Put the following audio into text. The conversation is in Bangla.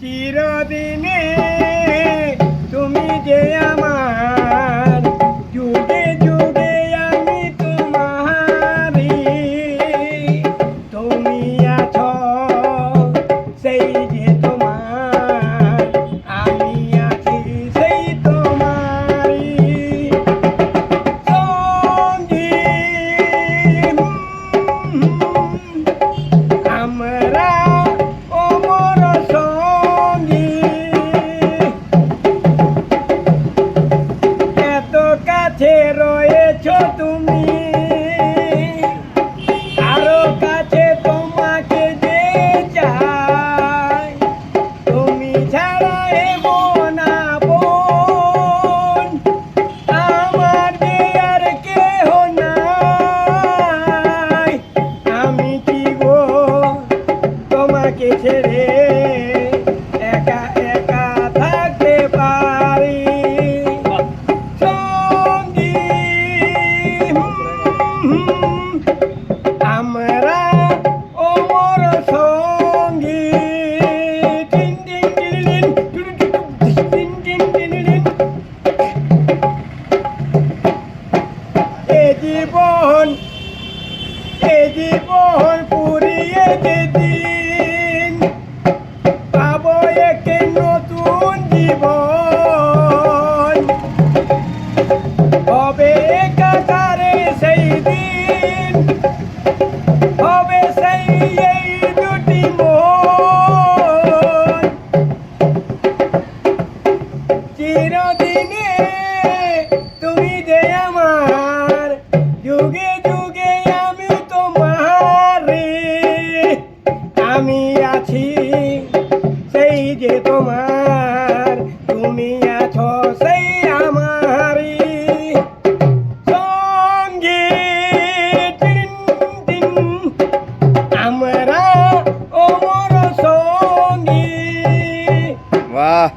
চিরদিনে তুমি যে আমার, যুগে যুগে আমি তোমারি। তুমি আছো সেই যে তোমার, আমি আছি সেই তোমারি সঙ্গী। আমরা অমর সঙ্গী, এত কাছে রয়েছ তুমি, আরো কাছে তোমাকে যে চাই। তুমি ছাড়া এমন আপন আমার যে আর কেহ নাই। আমি কি গো তোমাকে ছেড়ে একা একা থাকতে পারি সঙ্গী? আমরা অমর সঙ্গী। টিন টিন টিনিলিন, টিন টিন টিনিলিন। এ জীবন পুরিয়ে যেদিন পাবো এক নতুন জীবন, হবে একাকারে সেই দিন, হবে সেই এই দুটি মন। চিরদিনে তুমি যে আমার, যুগে যুগে আমি তোমারি। আমি আছি সেই যে তোমার, তুমি আছো সেই আমারি সঙ্গী। টিন টিন, আমরা অমর সঙ্গী। বাহ।